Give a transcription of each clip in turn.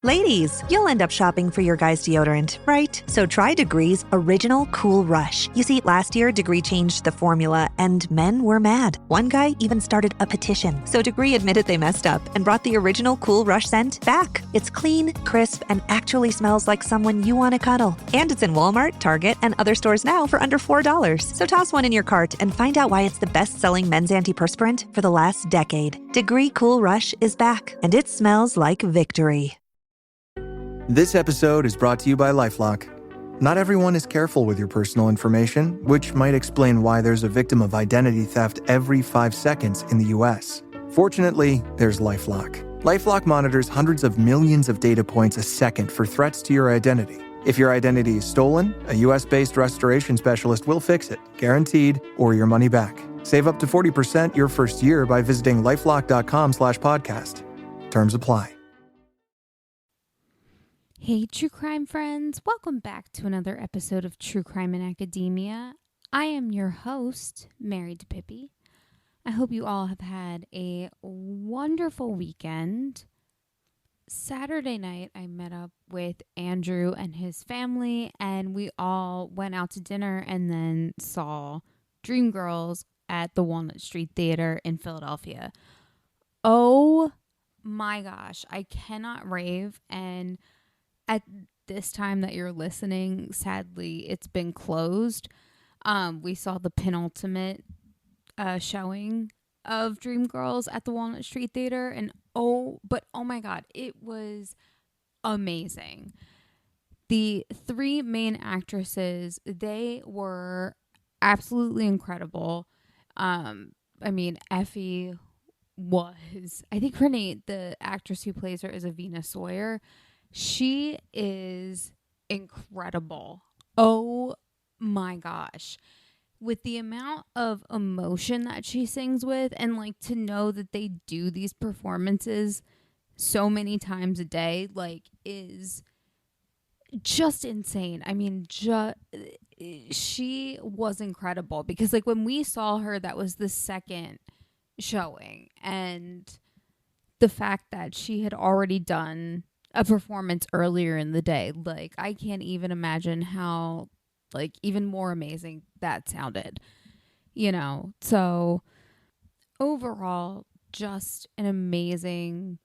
Ladies, you'll end up shopping for your guy's deodorant, right? So try Degree's Original Cool Rush. You see, last year, Degree changed the formula, and men were mad. One guy even started a petition. So Degree admitted they messed up and brought the Original Cool Rush scent back. It's clean, crisp, and actually smells like someone you want to cuddle. And it's in Walmart, Target, and other stores now for under $4. So toss one in your cart and find out why it's the best-selling men's antiperspirant for the last decade. Degree Cool Rush is back, and it smells like victory. This episode is brought to you by LifeLock. Not everyone is careful with your personal information, which might explain why there's a victim of identity theft every 5 seconds in the US. Fortunately, there's LifeLock. LifeLock monitors hundreds of millions of data points a second for threats to your identity. If your identity is stolen, a US-based restoration specialist will fix it, guaranteed, or your money back. Save up to 40% your first year by visiting lifelock.com/podcast. Terms apply. Hey, true crime friends. Welcome back to another episode of True Crime in Academia. I am your host, Married to Pippi. I hope you all have had a wonderful weekend. Saturday night, I met up with Andrew and his family, and we all went out to dinner and then saw Dreamgirls at the Walnut Street Theater in Philadelphia. Oh my gosh, I cannot rave. And at this time that you're listening, sadly, it's been closed. We saw the penultimate showing of Dreamgirls at the Walnut Street Theater, and oh my God, it was amazing. The three main actresses, they were absolutely incredible. Effie was, I think her name, the actress who plays her is Avina Sawyer. She is incredible. Oh my gosh. With the amount of emotion that she sings with, and like to know that they do these performances so many times a day, like, is just insane. I mean, she was incredible, because like when we saw her, that was the second showing, and the fact that she had already done a performance earlier in the day, like, I can't even imagine how, like, even more amazing that sounded, you know. So overall, just an amazing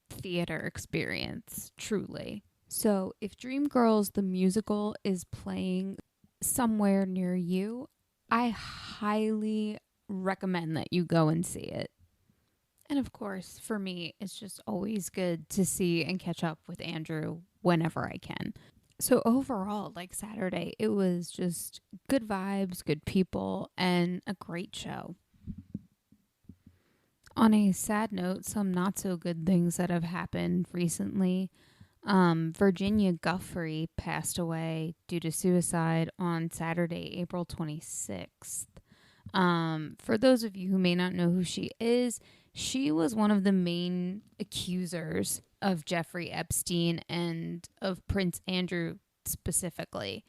theater experience, truly. So if Dreamgirls the musical is playing somewhere near you, I highly recommend that you go and see it. And of course, for me, it's just always good to see and catch up with Andrew whenever I can. So overall, like Saturday, it was just good vibes, good people, and a great show. On a sad note, some not so good things that have happened recently. Virginia Guffrey passed away due to suicide on Saturday, April 26th. For those of you who may not know who she is, she was one of the main accusers of Jeffrey Epstein and of Prince Andrew specifically.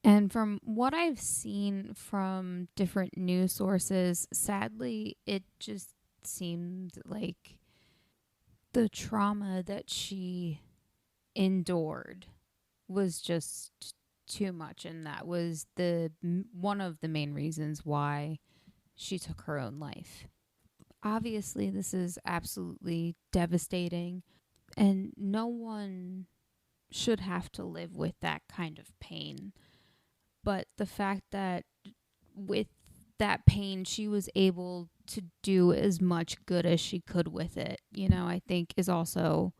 And from what I've seen from different news sources, sadly, it just seemed like the trauma that she endured was just too much, and that was one of the main reasons why she took her own life. Obviously, this is absolutely devastating, and no one should have to live with that kind of pain. But the fact that with that pain, she was able to do as much good as she could with it, you know, I think is also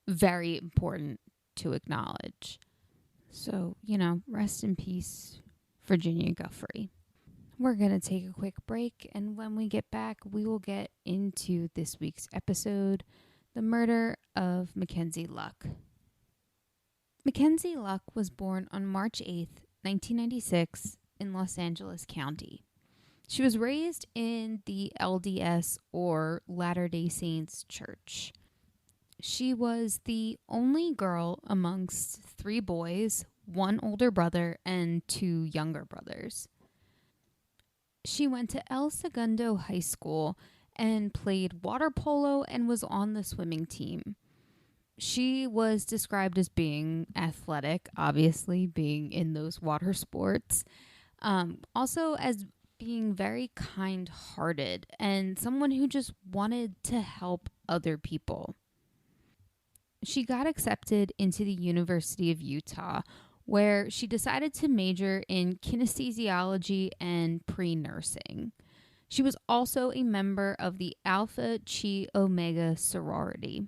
very important to acknowledge. So, you know, rest in peace, Virginia Guffrey. We're going to take a quick break, and when we get back, we will get into this week's episode, the murder of Mackenzie Leuck. Mackenzie Leuck was born on March 8th, 1996, in Los Angeles County. She was raised in the LDS, or Latter-day Saints Church. She was the only girl amongst 3 boys, 1 older brother, and 2 younger brothers. She went to El Segundo High School and played water polo and was on the swimming team. She was described as being athletic, obviously, being in those water sports. Also, as being very kind hearted and someone who just wanted to help other people. She got accepted into the University of Utah, where she decided to major in kinesiology and pre nursing. She was also a member of the Alpha Chi Omega sorority.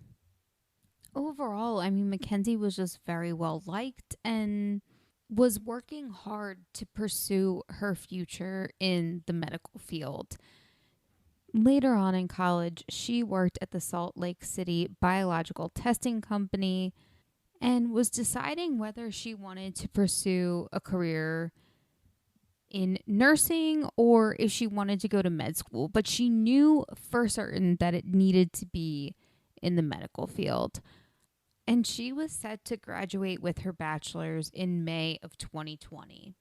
Overall, I mean, Mackenzie was just very well liked and was working hard to pursue her future in the medical field. Later on in college, she worked at the Salt Lake City Biological Testing Company and was deciding whether she wanted to pursue a career in nursing or if she wanted to go to med school. But she knew for certain that it needed to be in the medical field. And she was set to graduate with her bachelor's in May of 2020.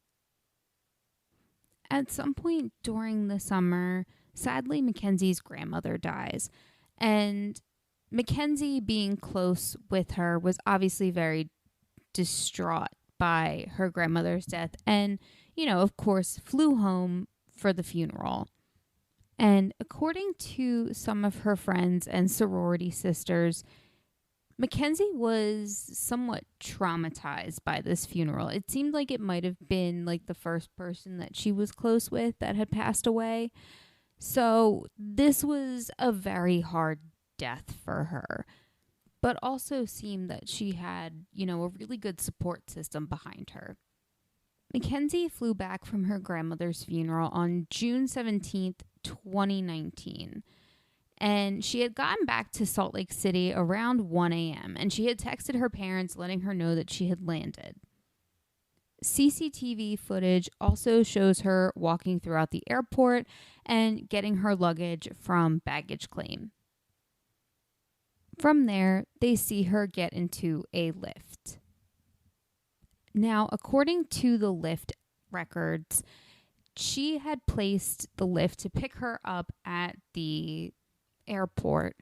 At some point during the summer, sadly, Mackenzie's grandmother dies. And Mackenzie, being close with her, was obviously very distraught by her grandmother's death. And, of course, flew home for the funeral. And according to some of her friends and sorority sisters, Mackenzie was somewhat traumatized by this funeral. It seemed like it might have been like the first person that she was close with that had passed away. So this was a very hard death for her, but also seemed that she had, a really good support system behind her. Mackenzie flew back from her grandmother's funeral on June 17th, 2019. And she had gotten back to Salt Lake City around 1 a.m. and she had texted her parents letting her know that she had landed. CCTV footage also shows her walking throughout the airport and getting her luggage from baggage claim. From there, they see her get into a lift. Now, according to the lift records, she had placed the lift to pick her up at the airport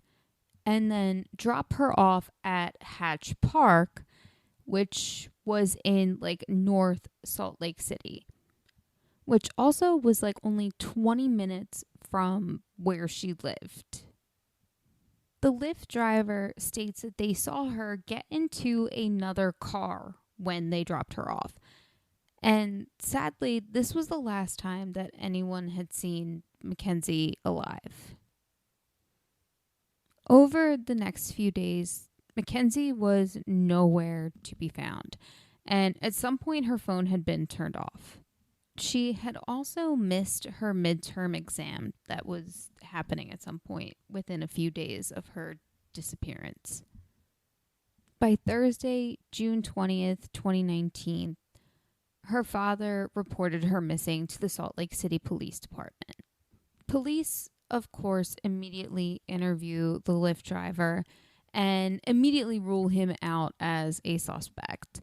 and then drop her off at Hatch Park, which was in North Salt Lake City, which also was only 20 minutes from where she lived. The Lyft driver states that they saw her get into another car when they dropped her off. And sadly, this was the last time that anyone had seen Mackenzie alive. Over the next few days, Mackenzie was nowhere to be found, and at some point her phone had been turned off. She had also missed her midterm exam that was happening at some point within a few days of her disappearance. By Thursday, June 20th, 2019, her father reported her missing to the Salt Lake City Police Department. Police, of course, immediately interview the Lyft driver and immediately rule him out as a suspect.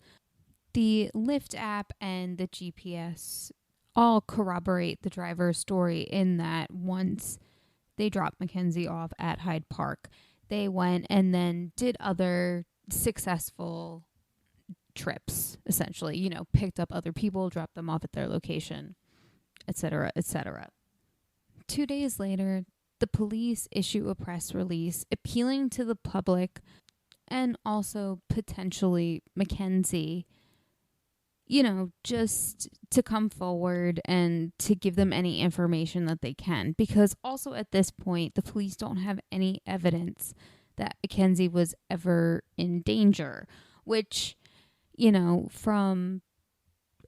The Lyft app and the GPS all corroborate the driver's story in that once they dropped Mackenzie off at Hyde Park, they went and then did other successful trips, essentially, picked up other people, dropped them off at their location, etc., etc. 2 days later, the police issue a press release appealing to the public and also potentially Mackenzie, just to come forward and to give them any information that they can. Because also at this point, the police don't have any evidence that Mackenzie was ever in danger, which, from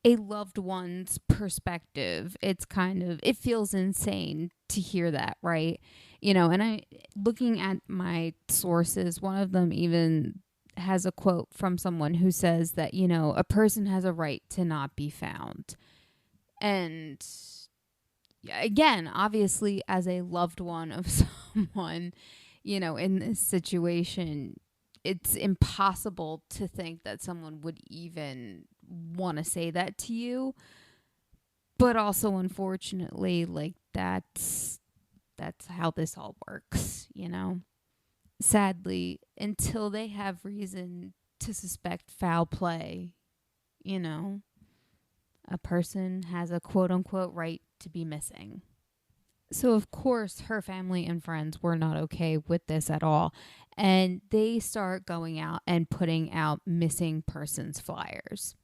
a loved one's perspective, it feels insane to hear that, right? And I, looking at my sources, one of them even has a quote from someone who says that, a person has a right to not be found. And again, obviously, as a loved one of someone, in this situation, it's impossible to think that someone would even want to say that to you. But also, unfortunately, that's how this all works, sadly, until they have reason to suspect foul play, you know, a person has a quote unquote right to be missing. So, of course, her family and friends were not okay with this at all. And they start going out and putting out missing persons flyers.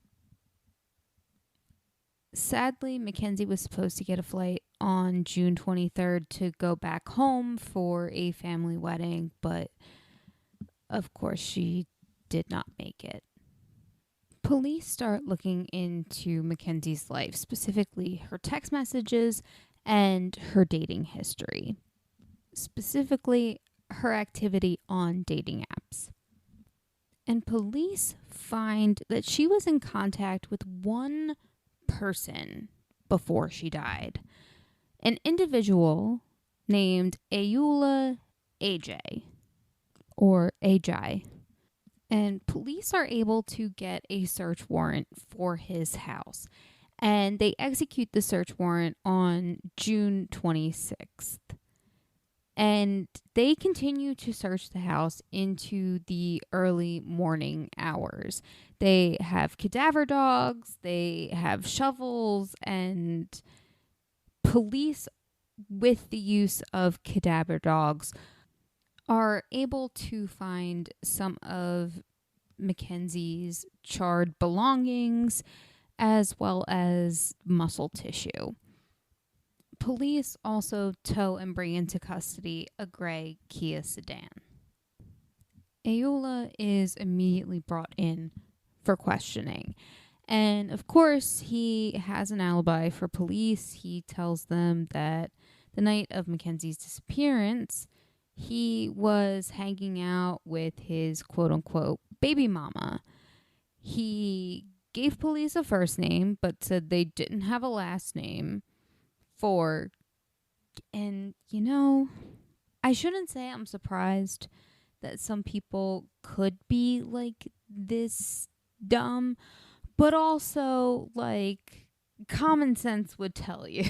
Sadly, Mackenzie was supposed to get a flight on June 23rd to go back home for a family wedding, but of course, she did not make it. Police start looking into Mackenzie's life, specifically her text messages and her dating history, specifically her activity on dating apps. And police find that she was in contact with one person before she died, an individual named Ayula AJ, or Ajay. And police are able to get a search warrant for his house. And they execute the search warrant on June 26th. And they continue to search the house into the early morning hours. They have cadaver dogs, they have shovels, and police, with the use of cadaver dogs, are able to find some of Mackenzie's charred belongings as well as muscle tissue. Police also tow and bring into custody a gray Kia sedan. Ayula is immediately brought in for questioning. And of course, he has an alibi for police. He tells them that the night of Mackenzie's disappearance, he was hanging out with his quote-unquote baby mama. He gave police a first name, but said they didn't have a last name and, I shouldn't say I'm surprised that some people could be, like, this dumb, but also, like, common sense would tell you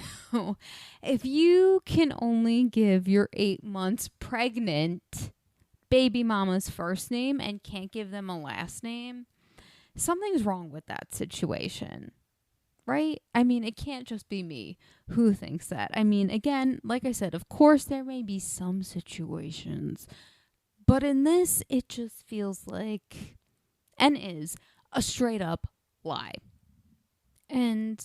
if you can only give your 8 months pregnant baby mama's first name and can't give them a last name, something's wrong with that situation, right? I mean, it can't just be me who thinks that. I mean, again, like I said, of course there may be some situations, but in this, it just feels like, and is, a straight up lie. And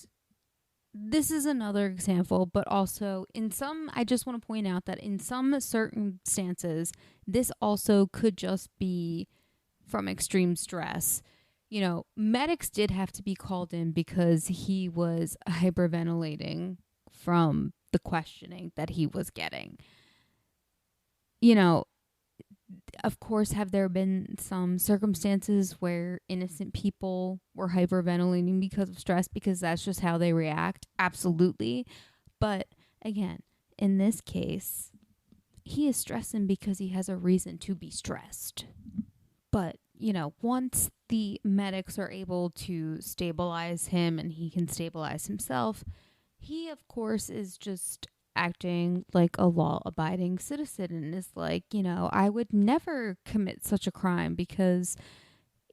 this is another example, but also I just want to point out that in some circumstances, this also could just be from extreme stress. Medics did have to be called in because he was hyperventilating from the questioning that he was getting. Of course, have there been some circumstances where innocent people were hyperventilating because of stress because that's just how they react? Absolutely. But again, in this case, he is stressing because he has a reason to be stressed. But, once the medics are able to stabilize him and he can stabilize himself, he, of course, is just acting like a law-abiding citizen and is like, I would never commit such a crime because,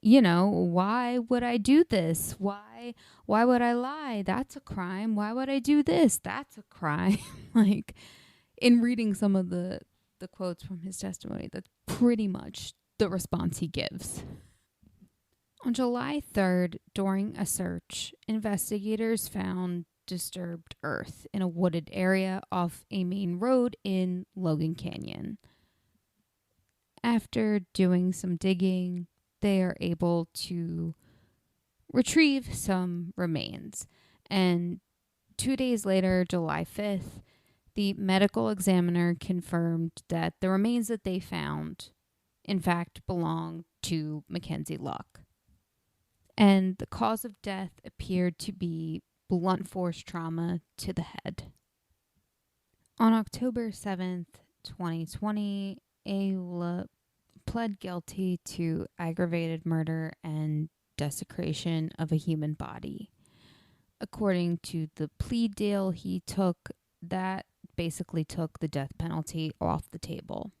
why would I do this? Why would I lie? That's a crime. Why would I do this? That's a crime. Like, in reading some of the quotes from his testimony, that's pretty much the response he gives. On July 3rd, during a search, investigators found disturbed earth in a wooded area off a main road in Logan Canyon. After doing some digging, they are able to retrieve some remains. And 2 days later, July 5th, the medical examiner confirmed that the remains that they found, in fact, belonged to Mackenzie Leuck. And the cause of death appeared to be blunt force trauma to the head. On October 7th, 2020, Ayula pled guilty to aggravated murder and desecration of a human body. According to the plea deal he took, that basically took the death penalty off the table.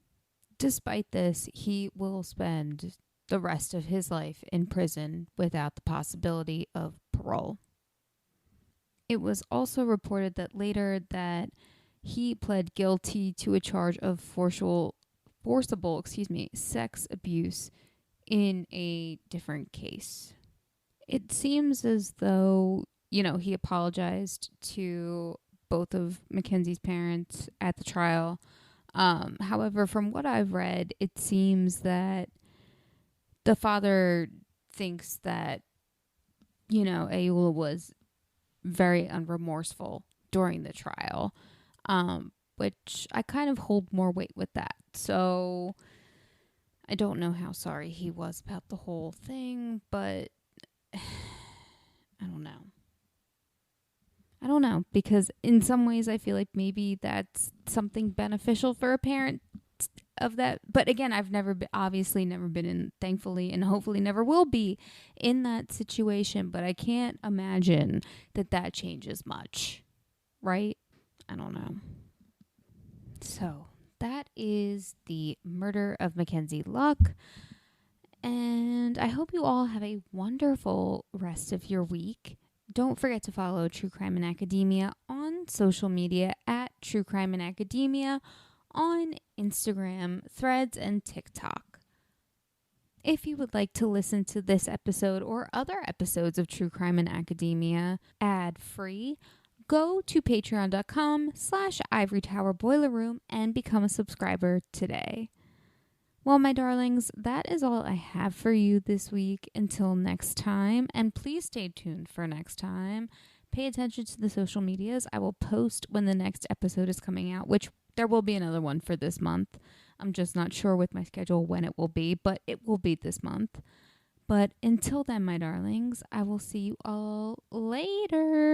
Despite this, he will spend the rest of his life in prison without the possibility of parole. It was also reported that later that he pled guilty to a charge of forcible sex abuse in a different case. It seems as though, he apologized to both of Mackenzie's parents at the trial. However, from what I've read, it seems that the father thinks that, Ayula was very unremorseful during the trial, which I kind of hold more weight with that. So I don't know how sorry he was about the whole thing, but I don't know, because in some ways I feel like maybe that's something beneficial for a parent of that. But again, I've never been in, thankfully, and hopefully never will be in that situation. But I can't imagine that changes much, right? I don't know. So that is the murder of Mackenzie Leuck. And I hope you all have a wonderful rest of your week. Don't forget to follow True Crime in Academia on social media at True Crime in Academia on Instagram, Threads, and TikTok. If you would like to listen to this episode or other episodes of True Crime in Academia ad-free, go to patreon.com/Ivory Tower Boiler Room and become a subscriber today. Well, my darlings, that is all I have for you this week. Until next time, and please stay tuned for next time. Pay attention to the social medias. I will post when the next episode is coming out, which there will be another one for this month. I'm just not sure with my schedule when it will be, but it will be this month. But until then, my darlings, I will see you all later.